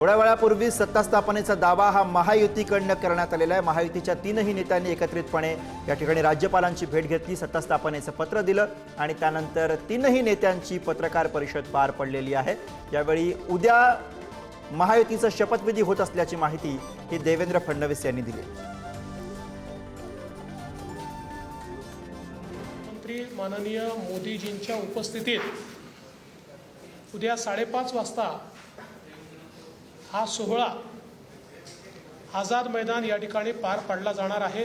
थोड्या वेळापूर्वी सत्ता स्थापनेचा दावा हा महायुतीकडनं करण्यात आलेला आहे। महायुतीच्या तीनही नेत्यांनी एकत्रितपणे या ठिकाणी राज्यपालांची भेट घेतली, सत्ता स्थापनेचं पत्र दिलं आणि त्यानंतर तीनही नेत्यांची पत्रकार परिषद पार पडलेली आहे। यावेळी उद्या महायुतीचा शपथविधी होत असल्याची माहिती ही देवेंद्र फडणवीस यांनी दिली। मंत्री माननीय मोदीजींच्या उपस्थितीत उद्या 5:30 वाजता हा सोहळा आझाद मैदान या ठिकाणी पार पाडला जाणार आहे।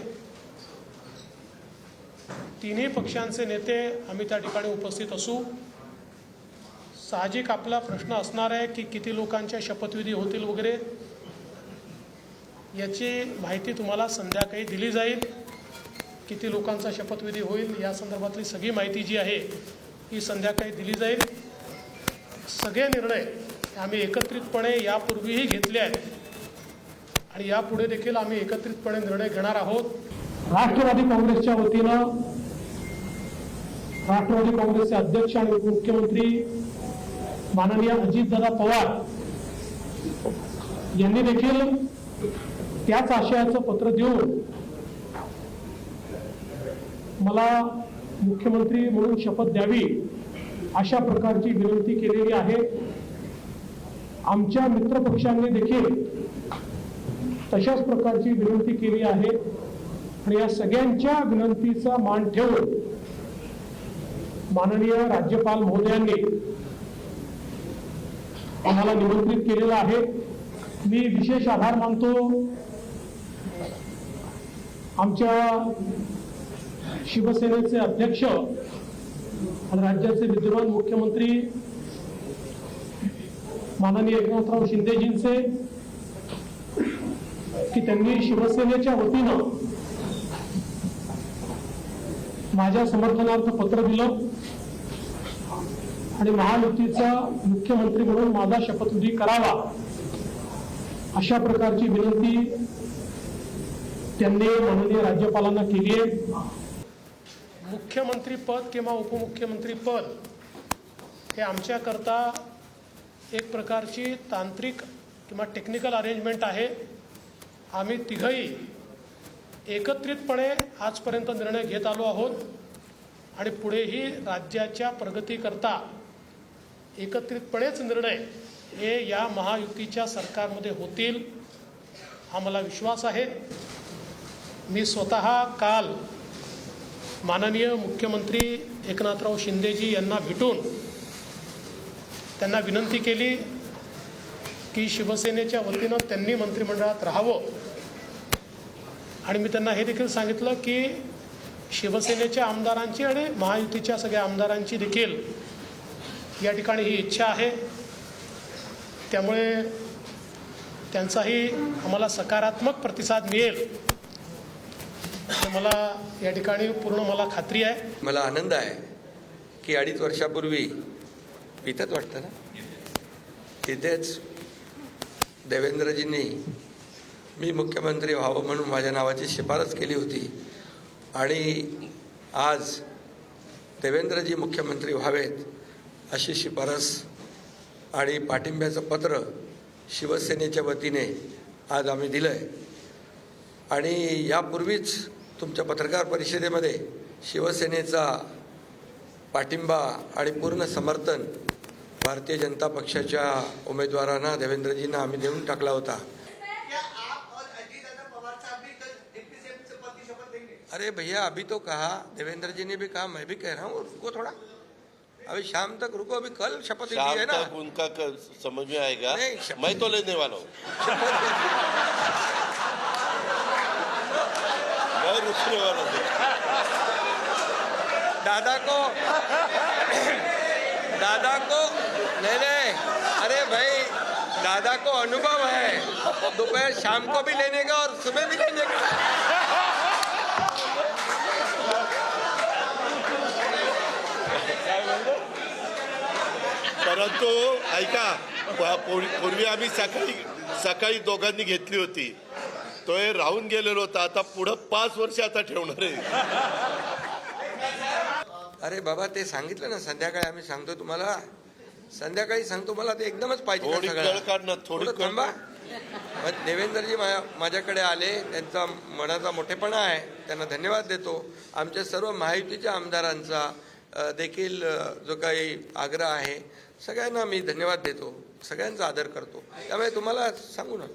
तिन्ही पक्षांचे नेते आम्ही त्या ठिकाणी उपस्थित असू। साहजिक आपला प्रश्न असणार आहे की किती लोकांच्या शपथविधी होतील वगैरे, याची माहिती तुम्हाला संध्याकाळी दिली जाईल। किती लोकांचा शपथविधी होईल या संदर्भातली सगळी माहिती जी आहे ही संध्याकाळी दिली जाईल। सगळे निर्णय आम्ही एकत्रितपणे यापूर्वीही घेतले आहेत आणि यापुढे देखील आम्ही एकत्रितपणे निर्णय घेणार आहोत। राष्ट्रवादी काँग्रेसच्या वतीनं राष्ट्रवादी काँग्रेसचे अध्यक्ष आणि उपमुख्यमंत्री माननीय अजितदादा पवार यांनी देखील त्याच आशयाचं पत्र देऊन मला मुख्यमंत्री म्हणून शपथ द्यावी अशा प्रकारची विनंती केलेली आहे। आमच्या मित्रपक्षांनी देखील तशाच प्रकारची विनंती केली आहे आणि या सगळ्यांच्या विनंतीचा मान ठेवून माननीय राज्यपाल महोदयांनी आम्हाला निमंत्रित केलेलं आहे। मी विशेष आभार मानतो आमच्या शिवसेनेचे अध्यक्ष आणि राज्याचे विद्यमान मुख्यमंत्री माननीय एकनाथराव शिंदेजींचे की त्यांनी शिवसेनेच्या वतीनं माझ्या समर्थनार्थ पत्र दिलं आणि महायुतीचा मुख्यमंत्री म्हणून माझा शपथविधी करावा अशा प्रकारची विनंती त्यांनी माननीय राज्यपालांना केली आहे। मुख्यमंत्री पद किंवा उपमुख्यमंत्री पद हे आमच्याकरता एक प्रकारची तांत्रिक किंवा टेक्निकल अरेंजमेंट आहे। आम्ही तिघही एकत्रितपणे आजपर्यंत निर्णय घेत आलो आहोत आणि पुढेही राज्याच्या प्रगतीकरता एकत्रितपणेच निर्णय हे या महायुतीच्या सरकारमध्ये होतील हा मला विश्वास आहे। मी स्वतः काल माननीय मुख्यमंत्री एकनाथराव शिंदेजी यांना भेटून त्यांना विनंती केली की शिवसेनेच्या वतीनं त्यांनी मंत्रिमंडळात राहावं आणि मी त्यांना हे देखील सांगितलं की शिवसेनेच्या आमदारांची आणि महायुतीच्या सगळ्या आमदारांची देखील या ठिकाणी ही इच्छा आहे। त्यामुळे त्यांचाही आम्हाला सकारात्मक प्रतिसाद मिळेल मला या ठिकाणी पूर्ण मला खात्री आहे। मला आनंद आहे की 2.5 वर्षापूर्वी इथंच वाटतं ना, तिथेच देवेंद्रजींनी मी मुख्यमंत्री व्हावं म्हणून माझ्या नावाची शिफारस केली होती आणि आज देवेंद्रजी मुख्यमंत्री व्हावेत अशी शिफारस आणि पाठिंब्याचं पत्र शिवसेनेच्या वतीने आज आम्ही दिलं आहे। आणि यापूर्वीच तुमच्या पत्रकार परिषदेमध्ये शिवसेनेचा पाठिंबा आणि पूर्ण समर्थन भारतीय जनता पक्षाच्या उमेदवारांना देवेंद्रजींना आम्ही देऊन टाकला होता। अरे भैया, अभी तो कहा देवेंद्र जी ने भी कहा, मैं भी कह रहा हूँ रुको थोड़ा, अभी शाम तक रुको, अभी कल शपथ ली है ना, उनका समझ में आएगा। मैं तो लेने वाला हूँ, मैं रुकने वाला हूँ। दादा को नहीं, अरे भाई दादा को अनुभव है, दोपहर शाम को भी लेने का और सुबह भी लेने का। परंतु ऐका, पूर्वी आम्ही सकाळी दोघांनी घेतली होती, तो हे राहून गेलेलो होता, आता पुढं 5 वर्ष आता ठेवणार आहे। अरे बाबा, ते सांगितलं ना संध्याकाळी आम्ही सांगतो तुम्हाला। संध्याकाळी सांगतो, मला ते एकदमच पाहिजे का थोडी सगळं? कळ काढ ना, थोडी थोडं कळ. थांबा. मग देवेंद्रजी माझ्याकडे आले, त्यांचा मनाचा मोठेपणा आहे, त्यांना धन्यवाद देतो. आमच्या सर्व महायुतीच्या आमदारांचा देखील जो काही आग्रह आहे, सगळ्यांना मी धन्यवाद देतो, सगळ्यांचा आदर करतो. त्यामुळे तुम्हाला सांगू ना